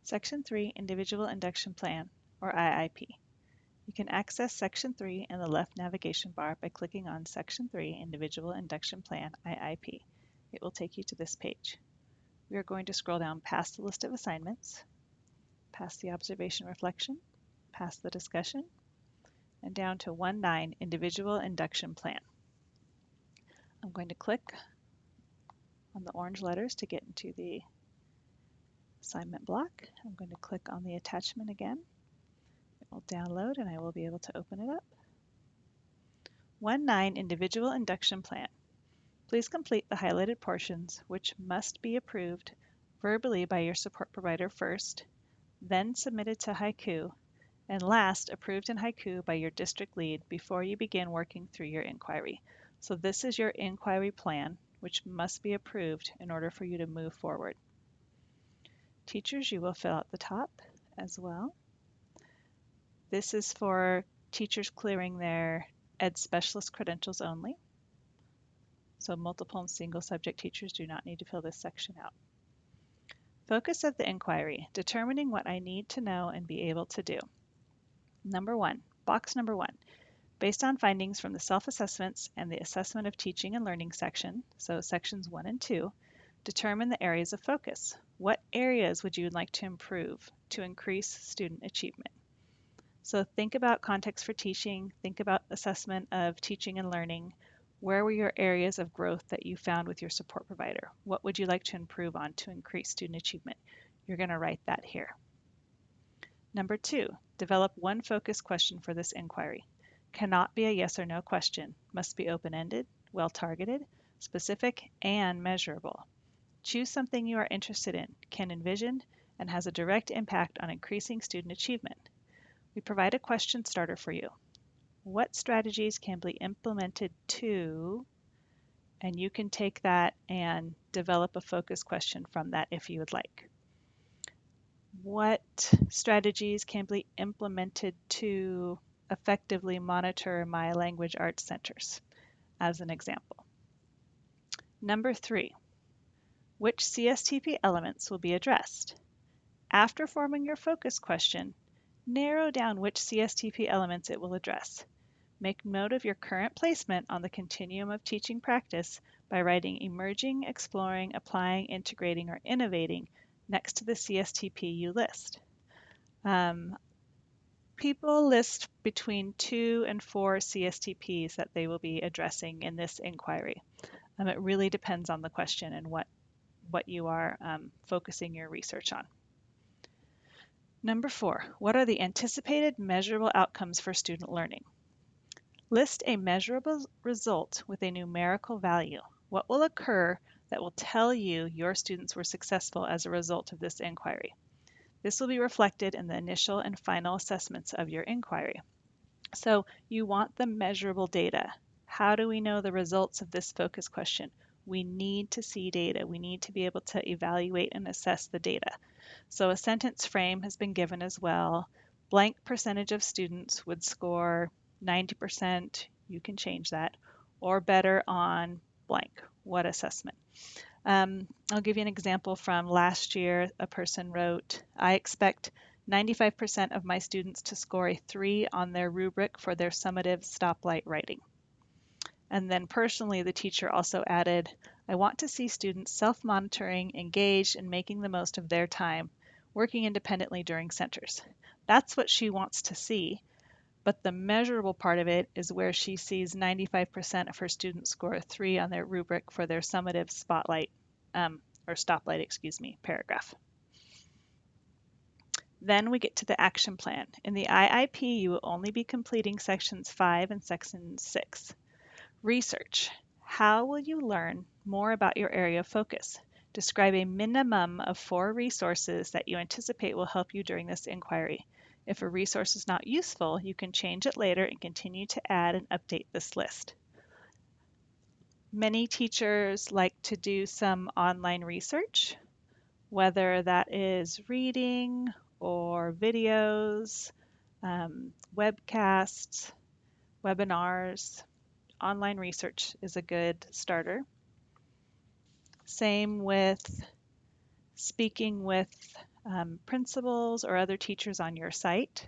Section 3 Individual Induction Plan, or IIP. You can access Section 3 in the left navigation bar by clicking on Section 3 Individual Induction Plan, IIP. It will take you to this page. We are going to scroll down past the list of assignments, past the observation reflection, past the discussion, and down to 1.9 Individual Induction Plan. I'm going to click on the orange letters to get into the assignment block. I'm going to click on the attachment again. It will download and I will be able to open it up. 1.9 Individual Induction Plan. Please complete the highlighted portions, which must be approved verbally by your support provider first, then submitted to Haiku, and last approved in Haiku by your district lead before you begin working through your inquiry. So this is your inquiry plan, which must be approved in order for you to move forward. Teachers, you will fill out the top as well. This is for teachers clearing their Ed Specialist credentials only. So multiple and single subject teachers do not need to fill this section out. Focus of the inquiry, determining what I need to know and be able to do. Box number 1. Based on findings from the self-assessments and the assessment of teaching and learning section, so sections 1 and 2, determine the areas of focus. What areas would you like to improve to increase student achievement? So think about context for teaching, think about assessment of teaching and learning. Where were your areas of growth that you found with your support provider? What would you like to improve on to increase student achievement? You're going to write that here. Number 2, develop one focus question for this inquiry. Cannot be a yes or no question, must be open-ended, well-targeted, specific, and measurable. Choose something you are interested in, can envision, and has a direct impact on increasing student achievement. We provide a question starter for you. What strategies can be implemented to, and you can take that and develop a focus question from that if you would like. What strategies can be implemented to effectively monitor my language arts centers, as an example. Number 3, which CSTP elements will be addressed? After forming your focus question, narrow down which CSTP elements it will address. Make note of your current placement on the continuum of teaching practice by writing emerging, exploring, applying, integrating, or innovating next to the CSTP you list. People list between 2 and 4 CSTPs that they will be addressing in this inquiry. It really depends on the question and what you are focusing your research on. Number 4, what are the anticipated measurable outcomes for student learning? List a measurable result with a numerical value. What will occur that will tell you your students were successful as a result of this inquiry? This will be reflected in the initial and final assessments of your inquiry. So you want the measurable data. How do we know the results of this focus question? We need to see data. We need to be able to evaluate and assess the data. So a sentence frame has been given as well. Blank percentage of students would score 90%, you can change that, or better on blank, what assessment. I'll give you an example from last year. A person wrote, I expect 95% of my students to score a 3 on their rubric for their summative stoplight writing. And then personally, the teacher also added, I want to see students self-monitoring, engaged, and making the most of their time, working independently during centers. That's what she wants to see. But the measurable part of it is where she sees 95% of her students score a 3 on their rubric for their summative stoplight paragraph. Then we get to the action plan. In the IIP, you will only be completing sections 5 and section 6. Research. How will you learn more about your area of focus? Describe a minimum of 4 resources that you anticipate will help you during this inquiry. If a resource is not useful, you can change it later and continue to add and update this list. Many teachers like to do some online research, whether that is reading or videos, webcasts, webinars. Online research is a good starter. Same with speaking with principals or other teachers on your site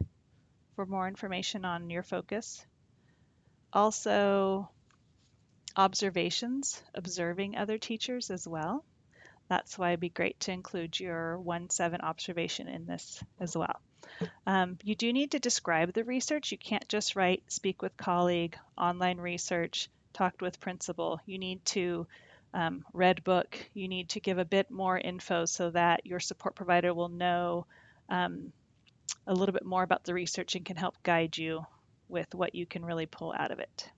for more information on your focus. Also, observations, observing other teachers as well. That's why it'd be great to include your 1-7 observation in this as well. You do need to describe the research. You can't just write, speak with colleague, online research, talked with principal. You need to read book. You need to give a bit more info so that your support provider will know a little bit more about the research and can help guide you with what you can really pull out of it.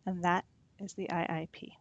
And that is the IIP.